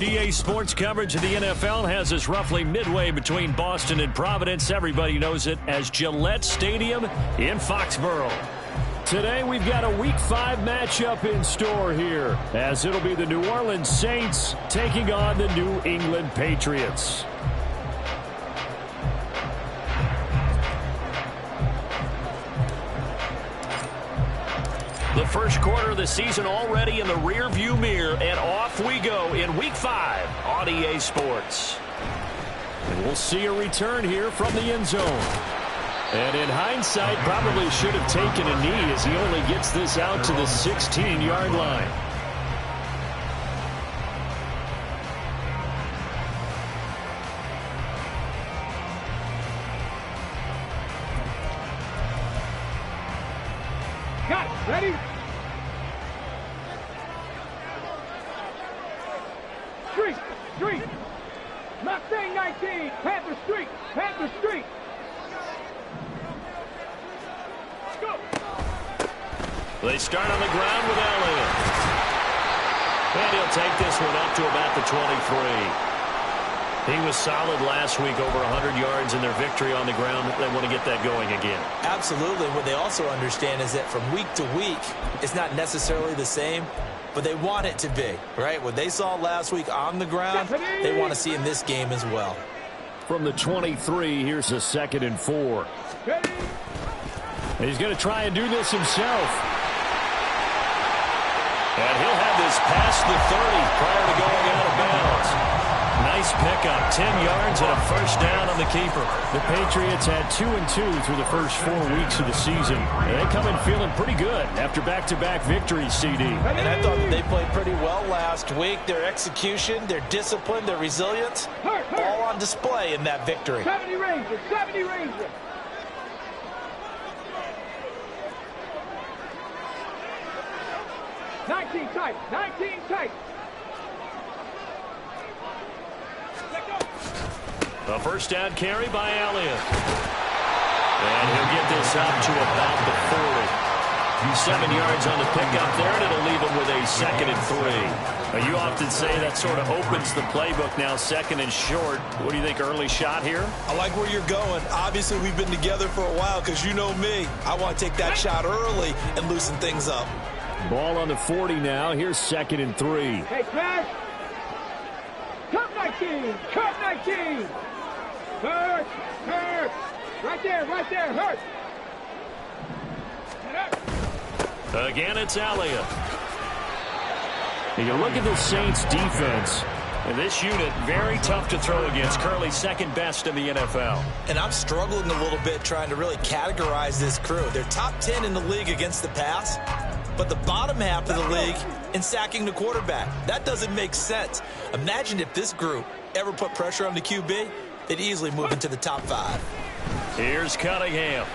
EA Sports coverage of the NFL has us roughly midway between Boston and Providence. Everybody knows it as Gillette Stadium in Foxborough. Today we've got a Week 5 matchup in store here, as it'll be the New Orleans Saints taking on the New England Patriots. The first quarter of the season already in the rearview mirror, and off we go in Week 5 on EA Sports. And we'll see a return here from the end zone. And in hindsight, probably should have taken a knee as he only gets this out to the 16-yard line. Got it. Ready? Street. Mustang 19. Panther Street. Go. They start on the ground with Elliott. And he'll take this one up to about the 23. He was solid last week, over 100 yards in their victory on the ground. They want to get that going again. Absolutely. What they also understand is that from week to week, it's not necessarily the same, but they want it to be, right? What they saw last week on the ground, they want to see in this game as well. From the 23, here's a 2nd and 4. He's going to try and do this himself. And he'll have this past the 30 prior to going out of bounds. Nice pickup, 10 yards and a first down on the keeper. The Patriots had 2-2 through the first 4 weeks of the season. And they come in feeling pretty good after back-to-back victories, CD. And I thought that they played pretty well last week. Their execution, their discipline, their resilience, all on display in that victory. 70 Rangers. 19 tight. A first down carry by Elliott. And he'll get this up to about the 40. 7 yards on the pickup there, and it'll leave him with a 2nd and 3. Now, you often say that sort of opens the playbook now, 2nd and short. What do you think, early shot here? I like where you're going. Obviously, we've been together for a while because you know me. I want to take that shot early and loosen things up. Ball on the 40 now. Here's 2nd and 3. Hey, Crash. Cut 19. Hurt. Right there, hurt. Again, it's Elliott. You look at the Saints' defense, and this unit, very tough to throw against. Currently second best in the NFL. And I'm struggling a little bit trying to really categorize this crew. They're top 10 in the league against the pass, but the bottom half of the league in sacking the quarterback. That doesn't make sense. Imagine if this group ever put pressure on the QB, they'd easily move into the top 5. Here's Cunningham.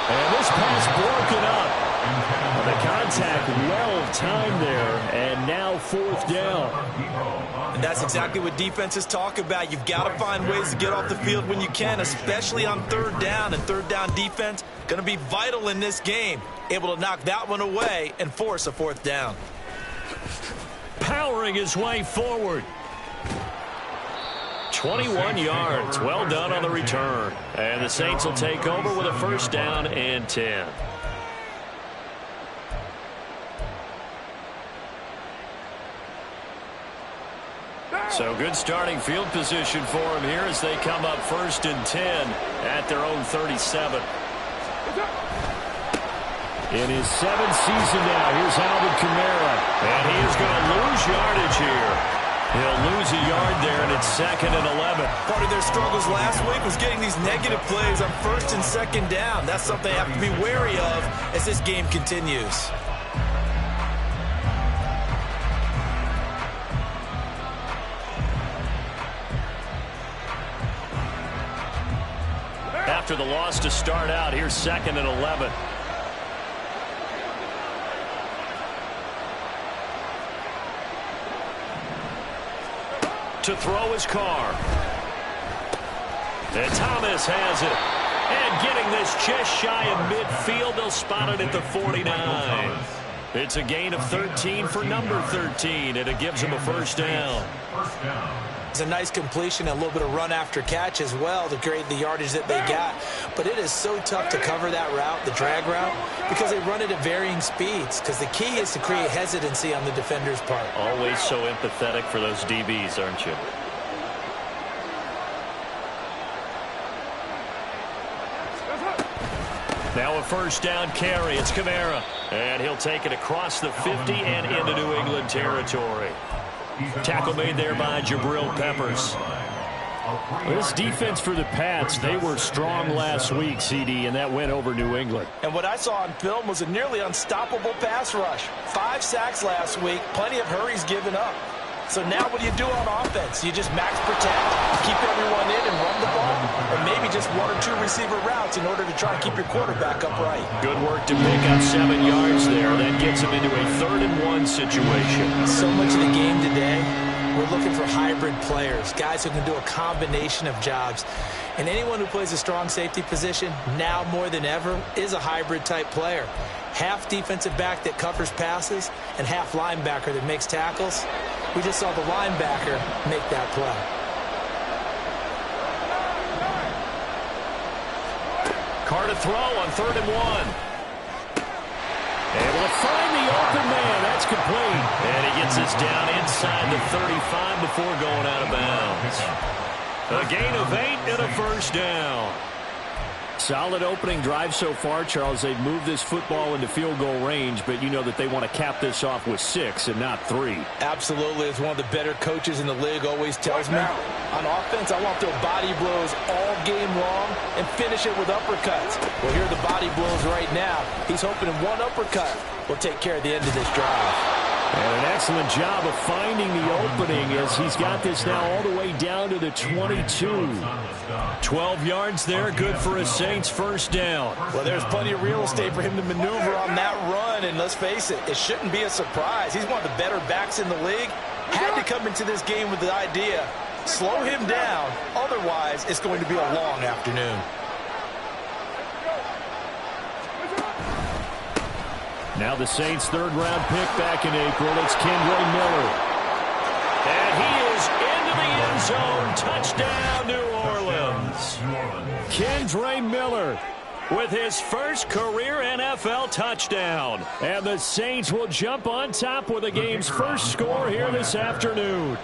And this pass broken up. The contact well timed there, and now 4th down. And that's exactly what defenses talk about. You've got to find ways to get off the field when you can, especially on 3rd down. And 3rd down defense going to be vital in this game. Able to knock that one away and force a 4th down. Powering his way forward. 21 yards. Well done on the return. And the Saints will take over with a first down and 10. So good starting field position for him here as they come up 1st and 10 at their own 37. In his 7th season now, here's Alvin Kamara. And he is going to lose yardage here. He'll lose a yard there, and it's 2nd and 11. Part of their struggles last week was getting these negative plays on 1st and 2nd down. That's something they have to be wary of as this game continues. After the loss to start out, here's 2nd and 11. To throw his car. And Thomas has it. And getting this just shy of midfield, they'll spot it at the 49. It's a gain of 13 for number 13, and it gives him a first down. It's a nice completion, a little bit of run after catch as well to create the yardage that they got. But it is so tough to cover that route, the drag route, because they run it at varying speeds. Because the key is to create hesitancy on the defender's part. Always so empathetic for those DBs, aren't you? Now a first down carry. It's Kamara. And he'll take it across the 50 and into New England territory. Tackle made there by Jabril Peppers. This defense for the Pats, they were strong last week, CD, and that went over New England. And what I saw on film was a nearly unstoppable pass rush. 5 sacks last week, plenty of hurries given up. So now what do you do on offense? You just max protect, keep everyone in and run the ball, or maybe just 1 or 2 receiver routes in order to try and keep your quarterback upright. Good work to pick up 7 yards there. That gets him into a 3rd and 1 situation. So much of the game today, we're looking for hybrid players, guys who can do a combination of jobs. And anyone who plays a strong safety position, now more than ever, is a hybrid type player. Half defensive back that covers passes and half linebacker that makes tackles. We just saw the linebacker make that play. Carr to throw on 3rd and 1. Able to find the open man. That's complete. And he gets this down inside the 35 before going out of bounds. A gain of 8 and a first down. Solid opening drive so far, Charles. They've moved this football into field goal range, but you know that they want to cap this off with 6 and not 3. Absolutely. As one of the better coaches in the league always tells me, on offense, I want to throw body blows all game long and finish it with uppercuts. Well, here are the body blows right now. He's hoping in one uppercut will take care of the end of this drive. And an excellent job of finding the opening as he's got this now all the way down to the 22. 12 yards there, good for a Saints first down. Well, there's plenty of real estate for him to maneuver on that run, and let's face it, it shouldn't be a surprise. He's one of the better backs in the league. Had to come into this game with the idea, slow him down, otherwise it's going to be a long afternoon. Now the Saints' 3rd-round pick back in April. It's Kendra Miller. And he is into the end zone. Touchdown, New Orleans. Kendra Miller with his first career NFL touchdown. And the Saints will jump on top with the game's first score here this afternoon.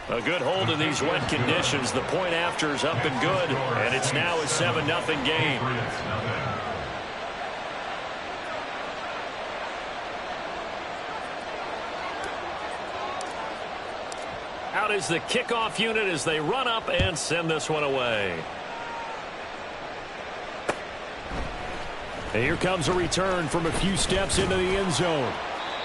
A good hold in these wet conditions. The point after is up and good, and it's now a 7-0 game. Out is the kickoff unit as they run up and send this one away. And here comes a return from a few steps into the end zone.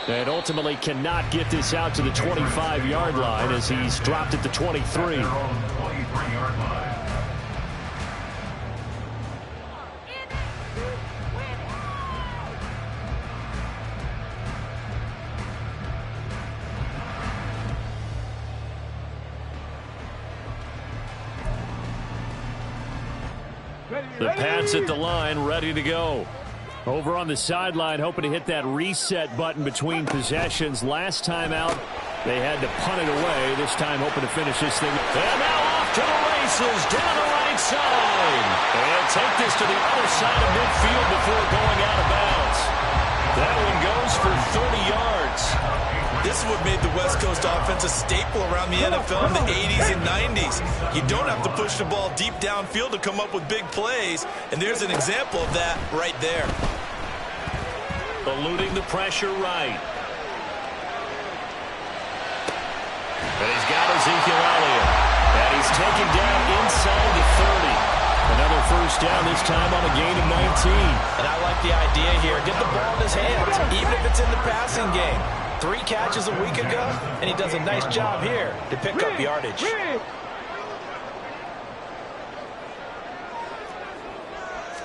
And ultimately cannot get this out to the 25-yard line as he's dropped at the 23. The Pats at the line, ready to go. Over on the sideline, hoping to hit that reset button between possessions. Last time out, they had to punt it away. This time, hoping to finish this thing. And now off to the races, down the right side. And take this to the other side of midfield before going out of bounds. That one goes for 30 yards. This is what made the West Coast offense a staple around the NFL in the 80s and 90s. You don't have to push the ball deep downfield to come up with big plays, and there's an example of that right there. Eluding the pressure right. And he's got Ezekiel Elliott. And he's taken down inside the 30. Another first down, this time on a gain of 19. And I like the idea here. Get the ball in his hands, even if it's in the passing game. 3 catches a week ago, and he does a nice job here to pick up yardage.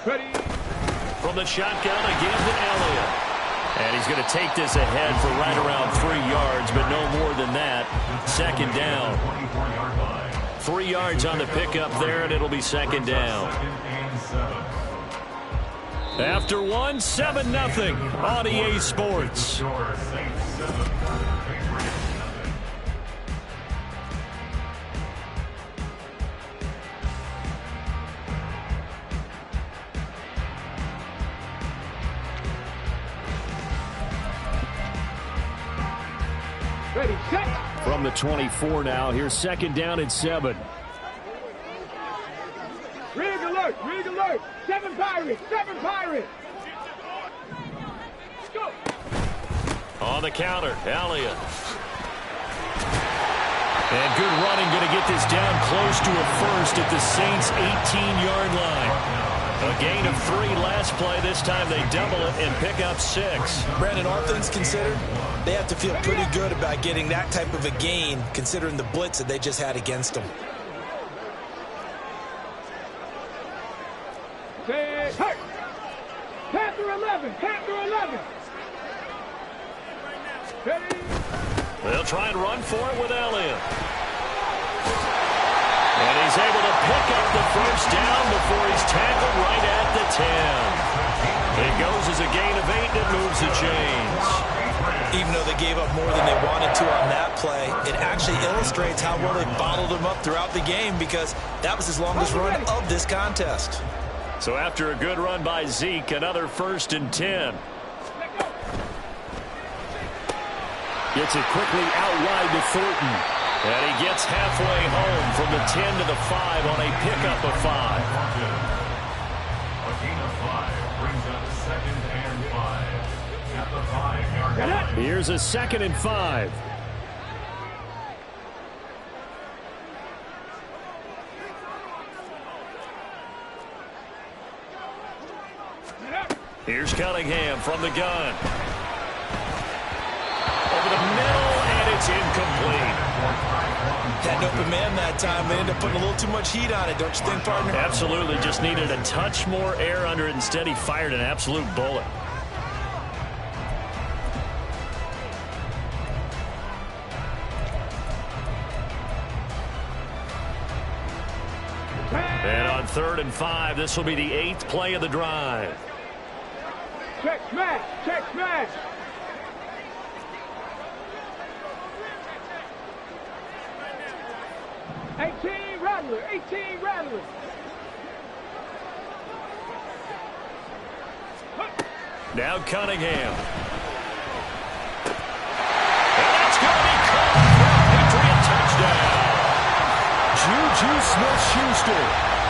Ready. From the shotgun again to Elliott. And he's going to take this ahead for right around 3 yards, but no more than that. Second down. 3 yards on the pickup there, and it'll be second down. After 1, 7-0 on EA Sports. Ready, set. From the 24 now, here's second down and 7. Rig alert, rig alert. 7 Pirates, 7 Pirates. Go. On the counter, Elliott. And good running, going to get this down close to a first at the Saints' 18-yard line. A gain of 3 last play. This time they double it and pick up 6. Brandon, all things considered, they have to feel pretty good about getting that type of a gain, considering the blitz that they just had against them. Set, hurt. Panther 11, Panther 11. Ready. They'll try and run for it with Elliott. And he's able to pick up the first down before he's tackled right at the 10. It goes as a gain of 8, and it moves the chains. Even though they gave up more than they wanted to on that play, it actually illustrates how well they bottled them up throughout the game, because that was his longest run of this contest. So after a good run by Zeke, another 1st and 10. Gets it quickly out wide to Thornton. And he gets halfway home from the 10 to the 5 on a pickup of 5. A gain of 5 brings up 2nd and 5 at the 5-yard line. Here's a 2nd and 5. Here's Cunningham from the gun. Over the middle, and it's incomplete. Had an open man that time. They ended up putting a little too much heat on it, don't you think, partner? Absolutely. Just needed a touch more air under it. Instead, he fired an absolute bullet. And on 3rd and 5, this will be the 8th play of the drive. Check smash, check smash. Rattler, 18 Rattler. Now Cunningham. And that's going to be caught for a Patriot touchdown. Juju Smith-Schuster,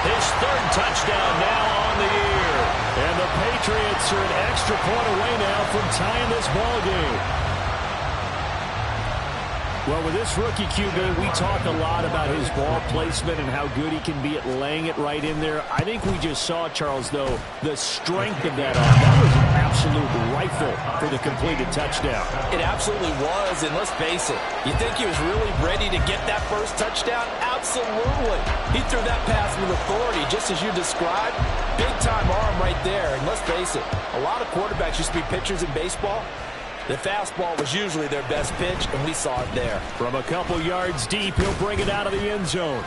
his 3rd touchdown now on the year. And the Patriots are an extra point away now from tying this ball game. Well, with this rookie QB, we talk a lot about his ball placement and how good he can be at laying it right in there. I think we just saw, Charles, though, the strength of that arm. That was an absolute rifle for the completed touchdown. It absolutely was, and let's face it, you think he was really ready to get that first touchdown? Absolutely. He threw that pass with authority, just as you described. Big-time arm right there, and let's face it, a lot of quarterbacks used to be pitchers in baseball. The fastball was usually their best pitch, and we saw it there. From a couple yards deep, he'll bring it out of the end zone.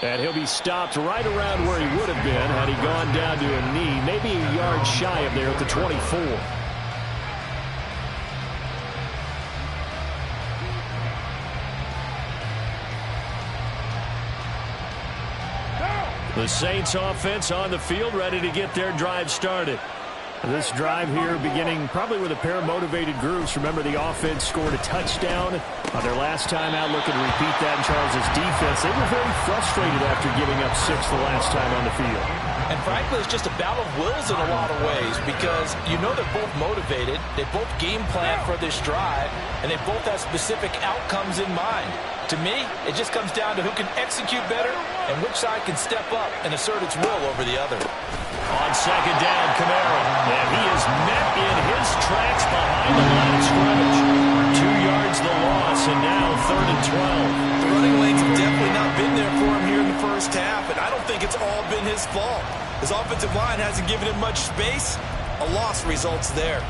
And he'll be stopped right around where he would have been had he gone down to a knee, maybe a yard shy of there at the 24. The Saints offense on the field, ready to get their drive started. This drive here beginning probably with a pair of motivated groups. Remember, the offense scored a touchdown on their last time out, looking to repeat that in Charles's defense. They were very frustrated after giving up 6 the last time on the field. And frankly, it's just a battle of wills in a lot of ways, because you know they're both motivated, they both game plan for this drive, and they both have specific outcomes in mind. To me, it just comes down to who can execute better and which side can step up and assert its will over the other. On 2nd down, Kamara, and he is met in his tracks behind the line of scrimmage. 2 yards the loss, and now 3rd and 12. The running lanes have definitely not been there for him here in the first half, and I don't think it's all been his fault. His offensive line hasn't given him much space. A loss results there.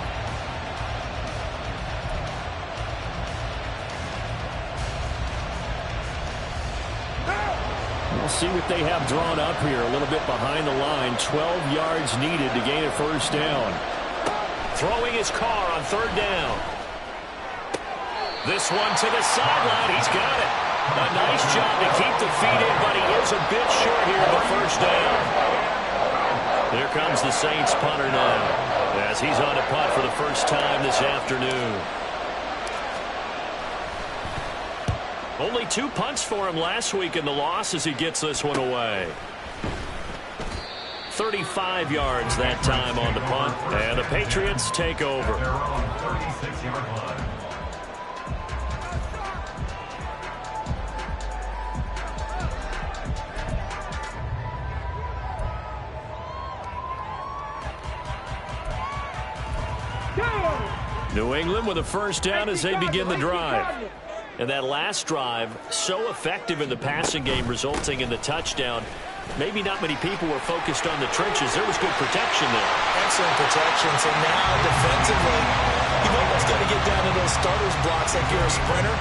We'll see what they have drawn up here. A little bit behind the line. 12 yards needed to gain a first down. Throwing his car on third down. This one to the sideline. He's got it. A nice job to keep the feet in, but he is a bit short here of the first down. Here comes the Saints punter now, as he's on a punt for the first time this afternoon. Only 2 punts for him last week in the loss as he gets this one away. 35 yards that time on the punt, and the Patriots take over. They're on 36-yard line. New England with a first down as they begin the drive. And that last drive, so effective in the passing game, resulting in the touchdown. Maybe not many people were focused on the trenches. There was good protection there. Excellent protection. So now defensively, you've almost got to get down to those starters blocks like you're a sprinter.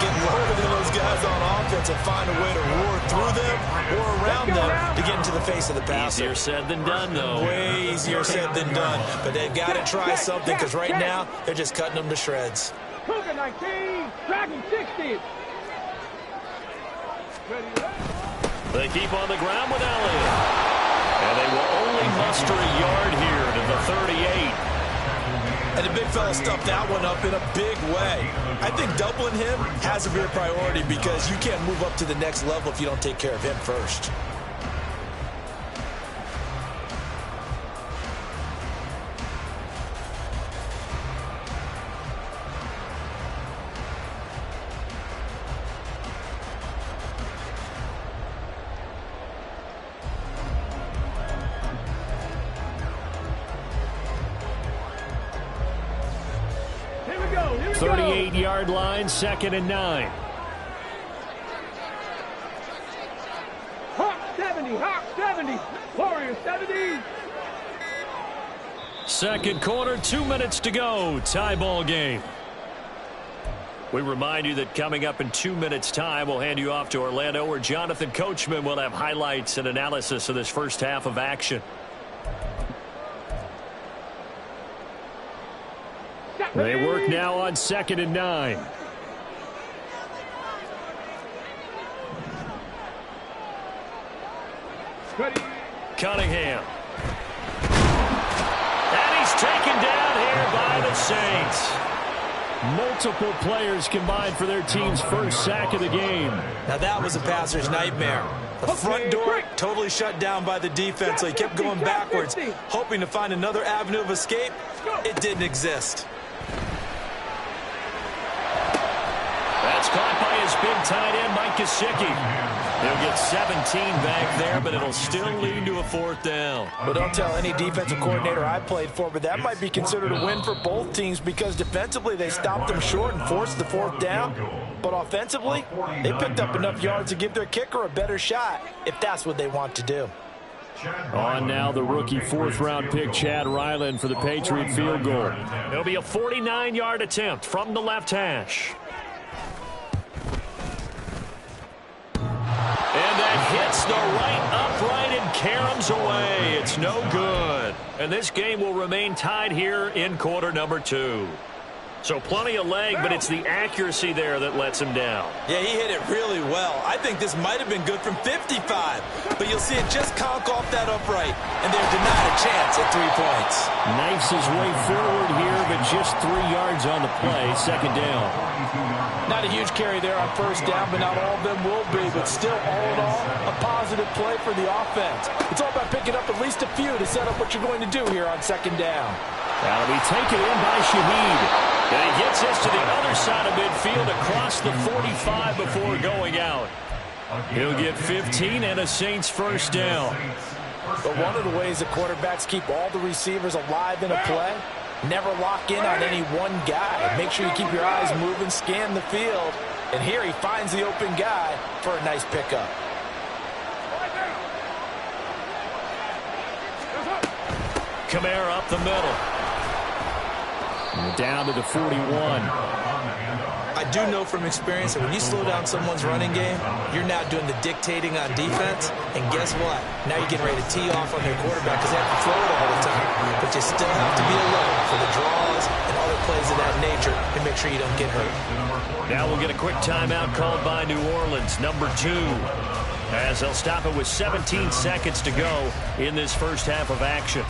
Get lower than those guys on offense and find a way to roar through them or around them to get into the face of the passer. Easier said than done, though. Way easier said than done. But they've got to try something because right now they're just cutting them to shreds. Cougar 19, Dragon 60. They keep on the ground with Elliott. And they will only muster a yard here to the 38. And the big fella stuffed that one up in a big way. I think doubling him has to be a priority because you can't move up to the next level if you don't take care of him first. Here we go. 38-yard line, 2nd and 9. Hawk 70, Hawk 70, Warrior 70. Second quarter, 2 minutes to go. Tie ball game. We remind you that coming up in 2 minutes' time, we'll hand you off to Orlando, where Jonathan Coachman will have highlights and analysis of this first half of action. They work now on 2nd and 9. Cunningham. And he's taken down here by the Saints. Multiple players combined for their team's first sack of the game. Now that was a passer's nightmare. The front door totally shut down by the defense, so he kept going backwards, hoping to find another avenue of escape. It didn't exist. That's caught by his big tight end, Mike Gesicki. He'll get 17 back there, but it'll still lead to a 4th down. But don't tell any defensive coordinator I played for, but that might be considered a win for both teams because defensively they stopped them short and forced the 4th down. But offensively, they picked up enough yards to give their kicker a better shot if that's what they want to do. On now the rookie 4th-round pick, Chad Ryland, for the Patriot field goal. It'll be a 49-yard attempt from the left hash. And that hits the right upright and caroms away. It's no good. And this game will remain tied here in quarter number 2. So plenty of leg, but it's the accuracy there that lets him down. Yeah, he hit it really well. I think this might have been good from 55. But you'll see it just conk off that upright. And they're denied a chance at 3 points. Knifes his way forward here, but just 3 yards on the play. 2nd down. Not a huge carry there on 1st down, but not all of them will be. But still, all in all, a positive play for the offense. It's all about picking up at least a few to set up what you're going to do here on 2nd down. That'll be taken in by Shaheed. And he gets this to the other side of midfield across the 45 before going out. He'll get 15 and a Saints 1st down. But one of the ways the quarterbacks keep all the receivers alive in a play, never lock in on any one guy. Make sure you keep your eyes moving, scan the field. And here he finds the open guy for a nice pickup. Kamara up the middle. Down to the 41. I do know from experience that when you slow down someone's running game, you're now doing the dictating on defense. And guess what? Now you're getting ready to tee off on their quarterback because they have to throw it all the time. But you still have to be alert for the draws and other plays of that nature and make sure you don't get hurt. Now we'll get a quick timeout called by New Orleans, number 2. As they'll stop it with 17 seconds to go in this first half of action.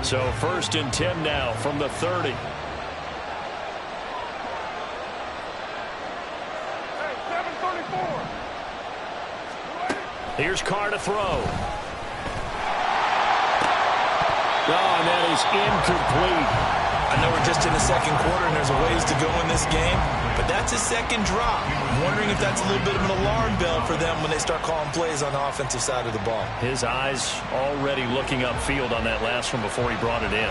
So 1st and 10 now from the 30. Hey, 734. Here's Carr to throw. Oh, and that is incomplete. I know we're just in the second quarter and there's a ways to go in this game, but that's his second drop. I'm wondering if that's a little bit of an alarm bell for them when they start calling plays on the offensive side of the ball. His eyes already looking upfield on that last one before he brought it in.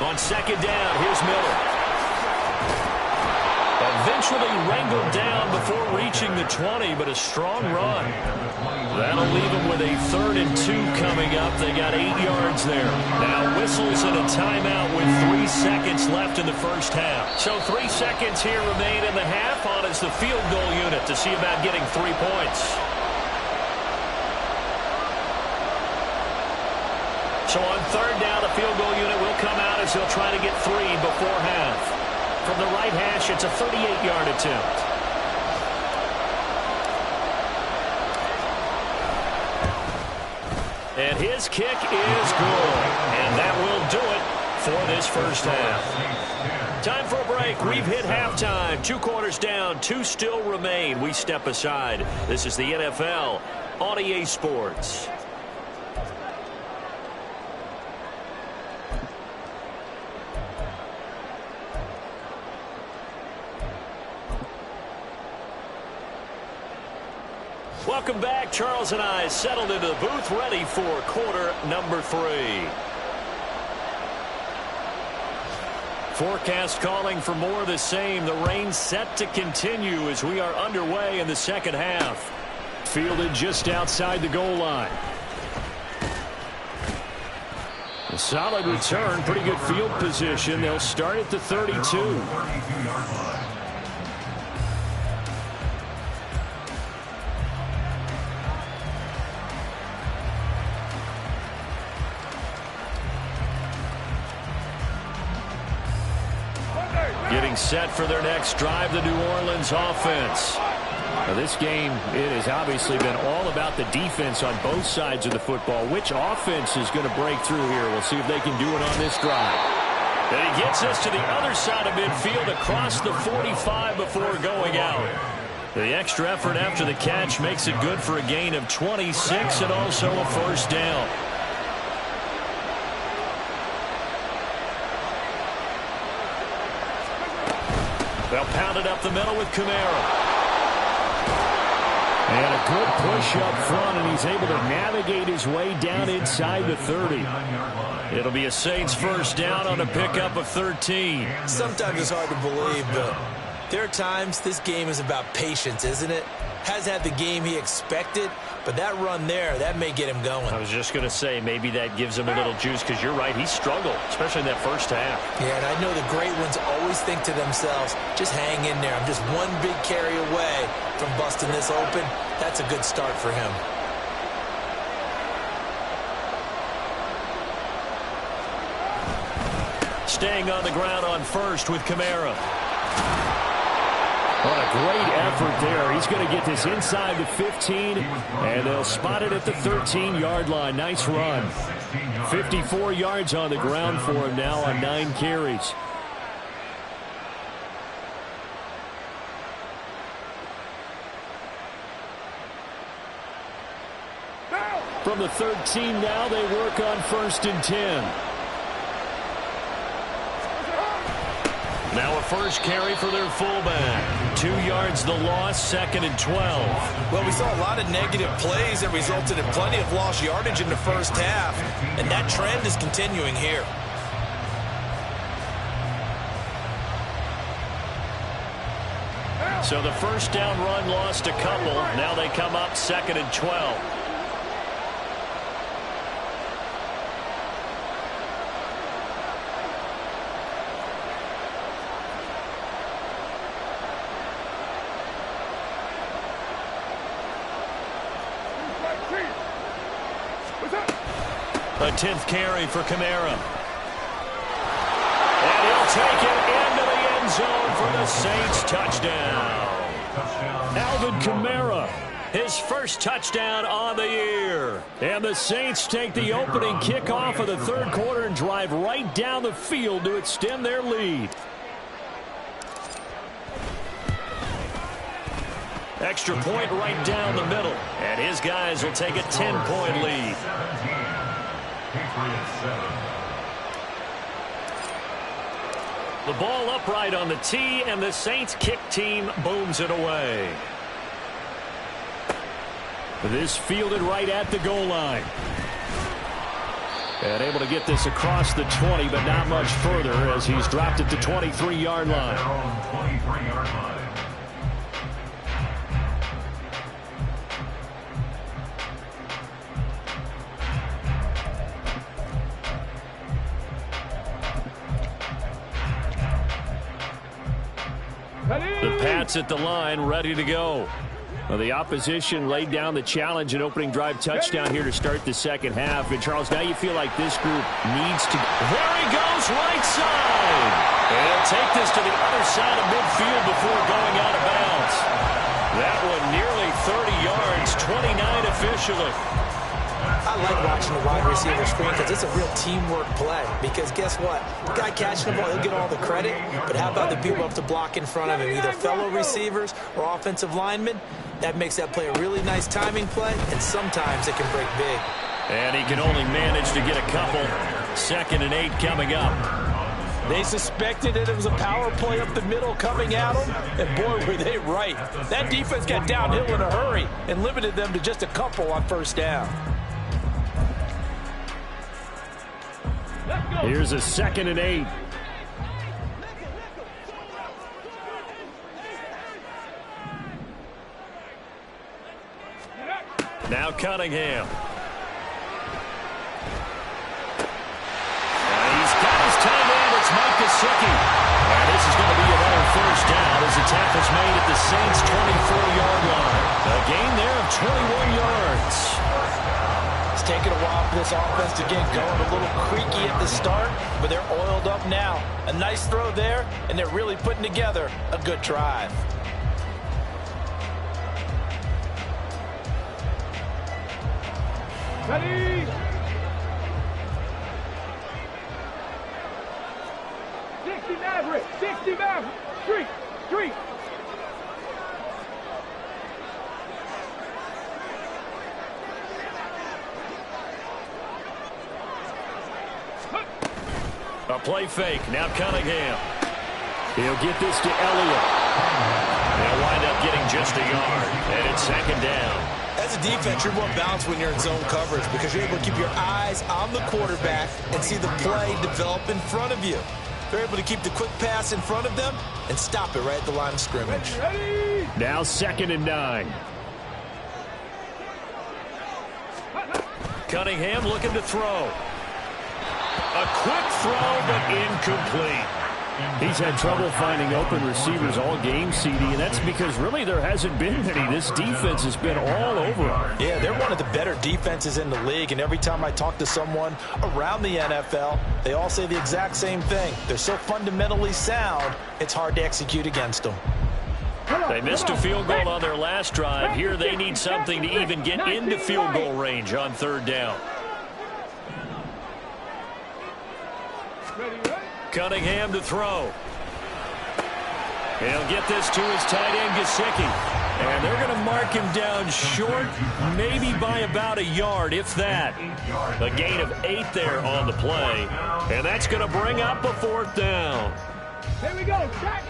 On 2nd down, here's Miller. Eventually wrangled down before reaching the 20, but a strong run. That'll leave him with a 3rd and 2 coming up. They got 8 yards there. Now whistles and a timeout with 3 seconds left in the first half. So 3 seconds here remain in the half. On is the field goal unit to see about getting 3 points. So on 3rd down, the field goal unit will come out as they'll try to get 3 before half. From the right hash, it's a 38-yard attempt. And his kick is good. And that will do it for this first half. Time for a break. We've hit halftime. 2 quarters down, 2 still remain. We step aside. This is the NFL on EA Sports. Welcome back. Charles and I settled into the booth, ready for quarter number 3. Forecast calling for more of the same. The rain set to continue as we are underway in the second half. Fielded just outside the goal line. A solid return, pretty good field position. They'll start at the 32. Getting set for their next drive, the New Orleans offense. Now this game, it has obviously been all about the defense on both sides of the football. Which offense is going to break through here? We'll see if they can do it on this drive. And he gets us to the other side of midfield across the 45 before going out. The extra effort after the catch makes it good for a gain of 26 and also a first down. They'll pound it up the middle with Kamara. And a good push up front, and he's able to navigate his way down inside the 30. It'll be a Saints first down on a pickup of 13. Sometimes it's hard to believe, but there are times this game is about patience, isn't it? Hasn't had the game he expected, but that run there, that may get him going. I was just going to say, maybe that gives him a little juice, because you're right, he struggled, especially in that first half. Yeah, and I know the great ones always think to themselves, just hang in there. I'm just one big carry away from busting this open. That's a good start for him. Staying on the ground on first with Kamara. What a great effort there. He's going to get this inside the 15, and they'll spot it at the 13-yard line. Nice run. 54 yards on the ground for him now on 9 carries. From the 13 now, they work on 1st and 10. Now a first carry for their fullback. 2 yards the loss, 2nd and 12. Well, we saw a lot of negative plays that resulted in plenty of lost yardage in the first half, and that trend is continuing here. So the first down run lost a couple. Now they come up 2nd and 12. A 10th carry for Kamara. And he'll take it into the end zone for the Saints touchdown. Alvin Kamara, his first touchdown on the year. And the Saints take the opening kickoff of the third quarter and drive right down the field to extend their lead. Extra point right down the middle. And his guys will take a 10-point lead. The ball upright on the tee, and the Saints kick team booms it away. This fielded right at the goal line. And able to get this across the 20, but not much further as he's dropped at the 23-yard line. The Pats at the line, ready to go. Well, the opposition laid down the challenge and opening drive touchdown here to start the second half. And, Charles, now you feel like this group needs to... There he goes, right side! And he'll take this to the other side of midfield before going out of bounds. That one nearly 30 yards, 29 officially. I like watching the wide receiver screen because it's a real teamwork play. Because guess what? The guy catching the ball, he'll get all the credit. But how about the people up to block in front of him, either fellow receivers or offensive linemen? That makes that play a really nice timing play, and sometimes it can break big. And he can only manage to get a couple. 2nd and 8 coming up. They suspected that it was a power play up the middle coming at them, and boy, were they right. That defense got downhill in a hurry and limited them to just a couple on first down. Here's a 2nd and 8. Now Cunningham. And he's got his tight end. It's Mike Gesicki. And this is going to be another first down as the tackle's made at the Saints' 24-yard line. A gain there of 21 yards. It's taken a while for this offense to get going. A little creaky at the start, but they're oiled up now. A nice throw there, and they're really putting together a good drive. Ready? 60 Maverick, 60 Maverick, street. A play fake. Now Cunningham. He'll get this to Elliott. They'll wind up getting just a yard. And it's 2nd down. As a defense, you're more balanced when you're in zone coverage because you're able to keep your eyes on the quarterback and see the play develop in front of you. They're able to keep the quick pass in front of them and stop it right at the line of scrimmage. Now 2nd and 9. Cunningham looking to throw. A quick throw, but incomplete. He's had trouble finding open receivers all game, CD, and that's because really there hasn't been many. This defense has been all over him. Yeah, they're one of the better defenses in the league, and every time I talk to someone around the NFL, they all say the exact same thing. They're so fundamentally sound, it's hard to execute against them. They missed a field goal on their last drive. Here they need something to even get into field goal range on 3rd down. Cunningham to throw. He'll get this to his tight end, Gesicki. And they're going to mark him down short, maybe by about a yard, if that. A gain of 8 there on the play. And that's going to bring up a 4th down. Here we go. Jack.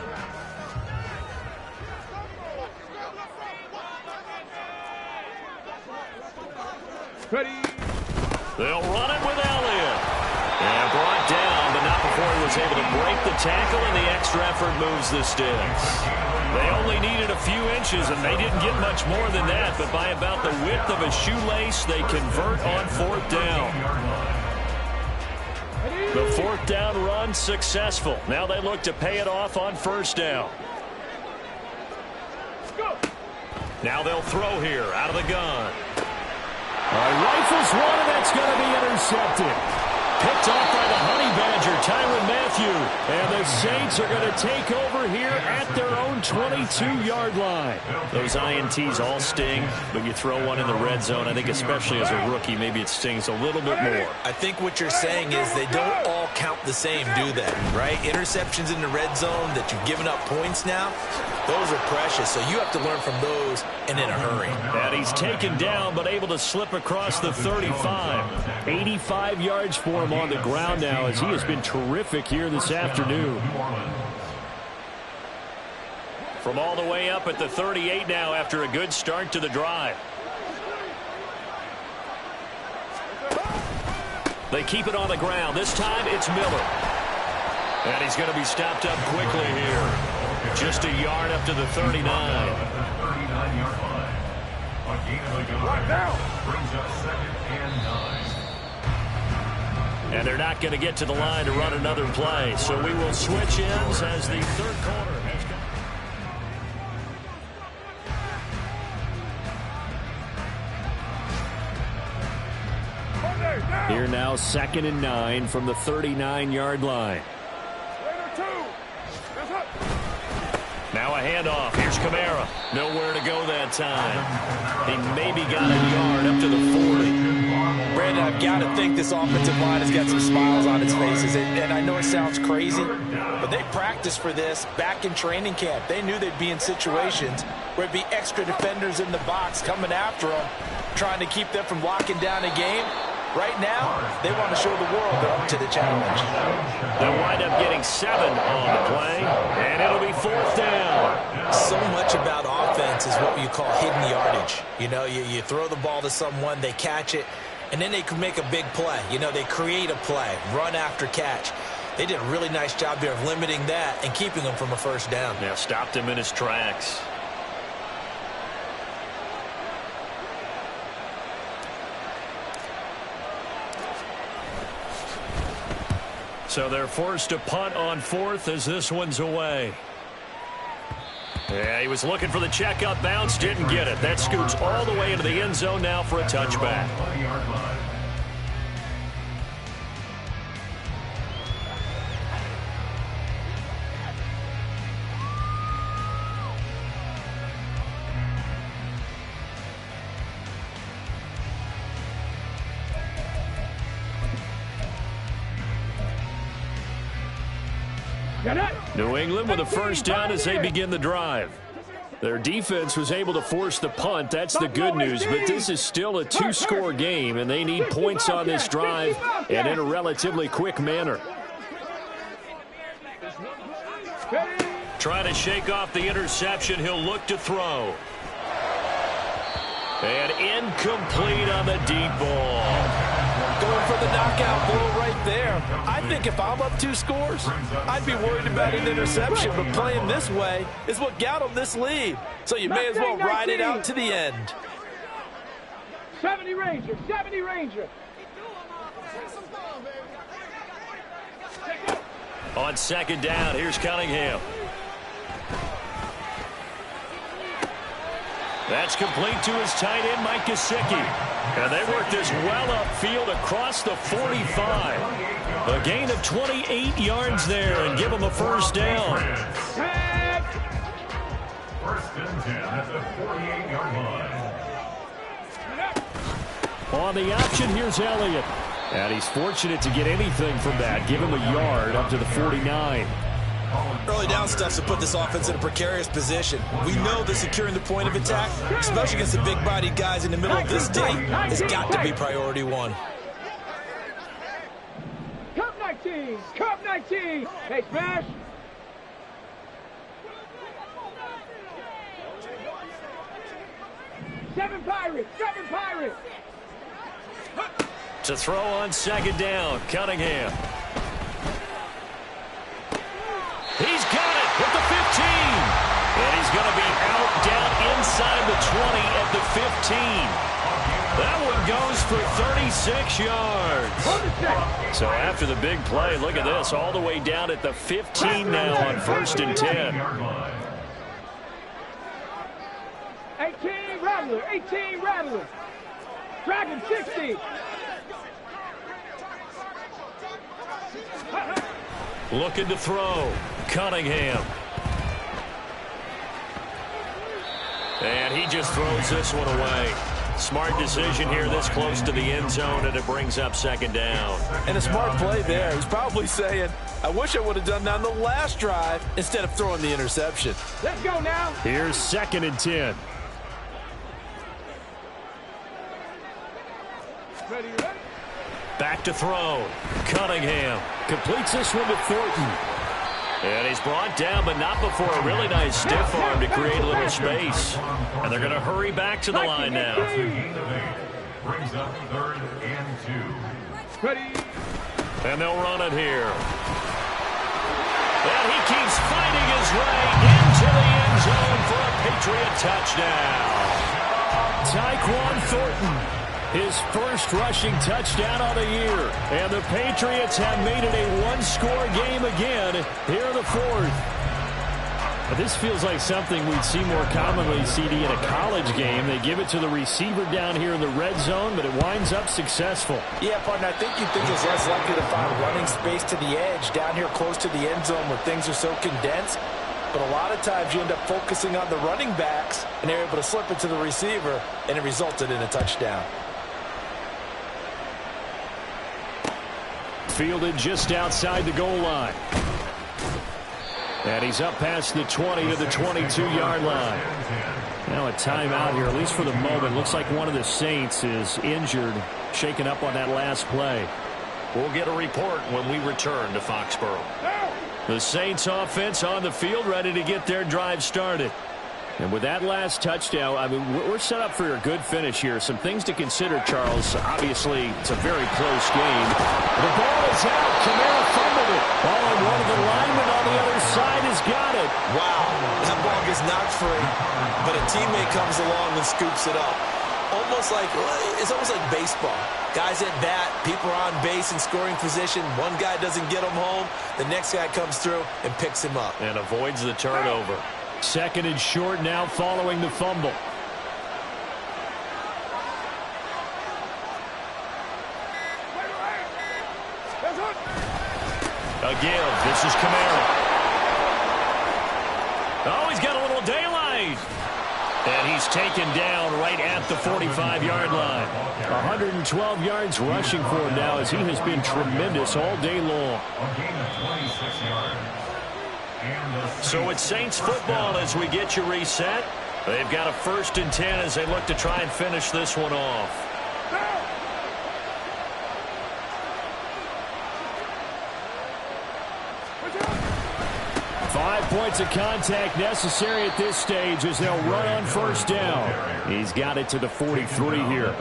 Ready. They'll run it with Elliott. And brought down, but not before he was able to break the tackle, and the extra effort moves the sticks. They only needed a few inches, and they didn't get much more than that, but by about the width of a shoelace, they convert on 4th down. The 4th down run successful. Now they look to pay it off on 1st down. Now they'll throw here out of the gun. Rifles one, and that's going to be intercepted. Picked off by the Honey Badger, Tyrann Mathieu. And the Saints are going to take over here at their own 22-yard line. Those INTs all sting, but you throw one in the red zone, I think especially as a rookie, maybe it stings a little bit more. I think what you're saying is they don't all count the same, do they? Right? Interceptions in the red zone that you've given up points now, those are precious, so you have to learn from those and in a hurry. And he's taken down, but able to slip across the 35. 85 yards for him on the ground now, as he has been terrific here this afternoon. From all the way up at the 38 now after a good start to the drive. They keep it on the ground. This time it's Miller. And he's going to be stopped up quickly here. Just a yard up to the 39. 39-yard line. A gain of a yard. Brings up 2nd and 9. And they're not going to get to the line to run another play. So we will switch ends as the 3rd quarter has come. Here now 2nd and 9 from the 39-yard line. Now a handoff. Here's Kamara. Nowhere to go that time. He maybe got a yard up to the 40. Brandon, I've got to think this offensive line has got some smiles on its faces. And I know it sounds crazy, but they practiced for this back in training camp. They knew they'd be in situations where it'd be extra defenders in the box coming after them, trying to keep them from locking down a game. Right now, they want to show the world they're up to the challenge. They'll wind up getting 7 on the play, and it'll be 4th down. So much about offense is what you call hidden yardage. You know, you throw the ball to someone, they catch it, and then they can make a big play. You know, they create a play, run after catch. They did a really nice job here of limiting that and keeping him from a 1st down. Yeah, stopped him in his tracks. So they're forced to punt on 4th as this one's away. Yeah, he was looking for the checkup bounce, didn't get it. That scoots all the way into the end zone now for a touchback. New England with a 1st down as they begin the drive. Their defense was able to force the punt. That's the good news, but this is still a 2-score game, and they need points on this drive and in a relatively quick manner. Trying to shake off the interception. He'll look to throw. And incomplete on the deep ball. Going for the knockout blow right there. I think if I'm up 2 scores, I'd be worried about an interception, but playing this way is what got them this lead. So you may as well ride it out to the end. 70 Ranger, 70 Ranger. On 2nd down, here's Cunningham. That's complete to his tight end, Mike Gesicki. And they work this well upfield across the 45. A gain of 28 yards there and give them a 1st down. 1st and 10 at the 48-yard line. On the option, here's Elliott. And he's fortunate to get anything from that. Give him a yard up to the 49. Early down stuff to put this offense in a precarious position. We know that securing the point of attack, especially against the big-bodied guys in the middle of this day, has got to be priority 1. Cup 19, Cup 19. Hey, Smash. Seven Pirates. Seven Pirates. To throw on second down, Cunningham. He's got it at the 15. And he's going to be out down inside the 20 at the 15. That one goes for 36 yards. So after the big play, look at this, all the way down at the 15 now on 1st and 10. 18 Rattler. 18 Rattler. Dragon 60. Looking to throw. Cunningham. And he just throws this one away. Smart decision here this close to the end zone, and it brings up second down. And a smart play there. He's probably saying, I wish I would have done that on the last drive instead of throwing the interception. Let's go now. Here's 2nd and 10. Ready. Back to throw. Cunningham completes this one to Thornton. And he's brought down, but not before a really nice stiff arm to create a little space. And they're going to hurry back to the line now. Brings up 3rd and 2. Ready. And they'll run it here. And he keeps fighting his way into the end zone for a Patriot touchdown. Tyquan Thornton. His first rushing touchdown of the year. And the Patriots have made it a one-score game again here in the 4th. But this feels like something we'd see more commonly, CD, in a college game. They give it to the receiver down here in the red zone, but it winds up successful. Yeah, partner, I think you'd think it's less likely to find running space to the edge down here close to the end zone where things are so condensed. But a lot of times you end up focusing on the running backs, and they're able to slip it to the receiver, and it resulted in a touchdown. Fielded just outside the goal line. And he's up past the 20 to the 22-yard line. Now a timeout here, at least for the moment. Looks like one of the Saints is injured, shaken up on that last play. We'll get a report when we return to Foxborough. The Saints offense on the field, ready to get their drive started. And with that last touchdown, I mean, we're set up for a good finish here. Some things to consider, Charles. Obviously, it's a very close game. The ball is out. Kamara fumbled it. Oh, and one of the linemen on the other side has got it. Wow, that ball gets knocked free, but a teammate comes along and scoops it up. It's almost like baseball. Guys at bat, people are on base in scoring position. One guy doesn't get him home. The next guy comes through and picks him up. And avoids the turnover. 2nd and short now following the fumble. Again, this is Kamara. Oh, he's got a little daylight. And he's taken down right at the 45-yard line. 112 yards rushing for him now as he has been tremendous all day long. So it's Saints football as we get you reset. They've got a 1st and 10 as they look to try and finish this one off. 5 points of contact necessary at this stage as they'll run on 1st down. He's got it to the 43 here.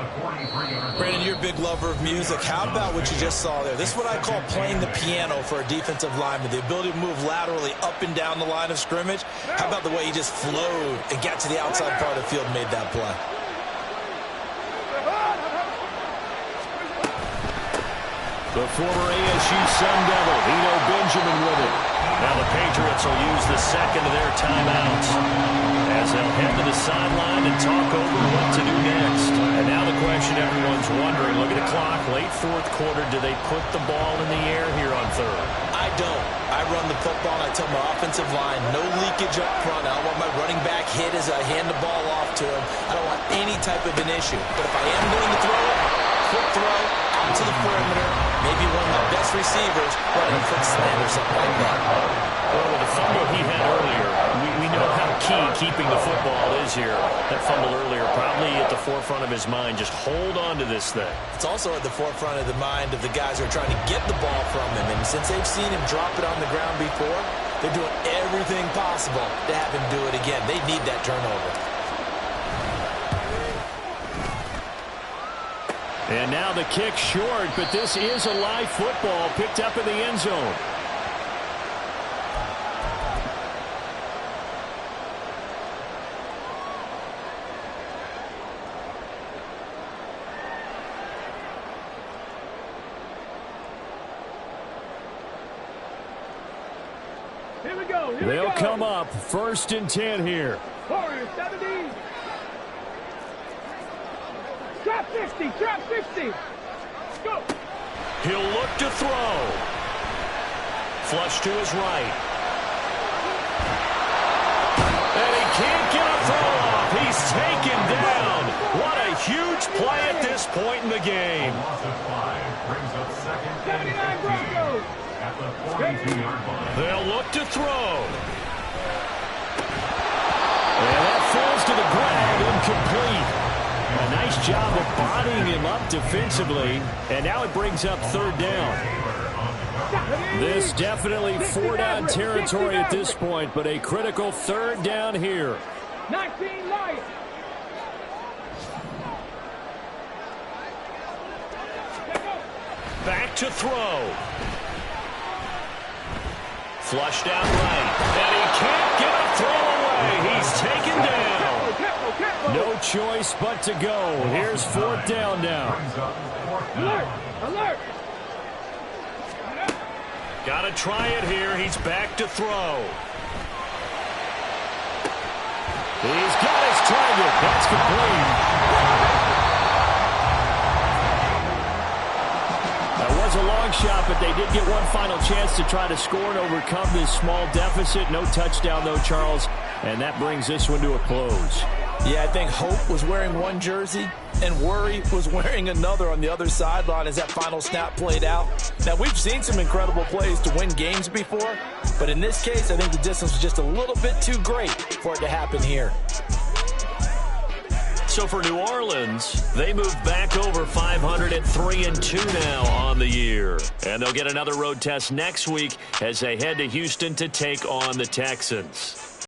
Brandon, you're a big lover of music. How about what you just saw there? This is what I call playing the piano for a defensive lineman. The ability to move laterally up and down the line of scrimmage. How about the way he just flowed and got to the outside part of the field and made that play? The former ASU Sun Devil, Eno Benjamin with it. Now the Patriots will use the 2nd of their timeouts as they'll head to the sideline and talk over what to do next. And now the question everyone's wondering, look at the clock, late 4th quarter, do they put the ball in the air here on 3rd? I don't. I run the football and I tell my offensive line, no leakage up front. I don't want my running back hit as I hand the ball off to him. I don't want any type of an issue. But if I am going to throw it, quick throw, out to the perimeter, maybe one of my best receivers running a quick slant or something like that. Well, with the fumble he had earlier, we know how key keeping the football is here. That fumble earlier probably at the forefront of his mind. Just hold on to this thing. It's also at the forefront of the mind of the guys who are trying to get the ball from him. And since they've seen him drop it on the ground before, they're doing everything possible to have him do it again. They need that turnover. And now the kick short, but this is a live football picked up in the end zone. Here we go. They'll come up 1st and 10 here. Corner 70. Trap 50. Trap 50. Go. He'll look to throw. Flush to his right. And he can't get a throw off. He's taken down. What a huge play at this point in the game. Loss of 5 brings up 2nd and 79 Broncos. 15 at the 42-yard line. They'll look to throw. And that falls to the ground, incomplete. A nice job of bodying him up defensively. And now it brings up 3rd down. This definitely 4-down territory at this point, but a critical 3rd down here. 19 Lions. Back to throw. Flushed out right. And he can't get a throw away. He's taken down. No choice but to go. Here's 4th down now. Alert! Alert! Got to try it here. He's back to throw. He's got his target. That's complete. That was a long shot, but they did get one final chance to try to score and overcome this small deficit. No touchdown, though, Charles. And that brings this one to a close. Yeah, I think hope was wearing one jersey and worry was wearing another on the other sideline as that final snap played out. Now, we've seen some incredible plays to win games before, but in this case, I think the distance was just a little bit too great for it to happen here. So for New Orleans, they move back over 500 at 3-2 now on the year. And they'll get another road test next week as they head to Houston to take on the Texans.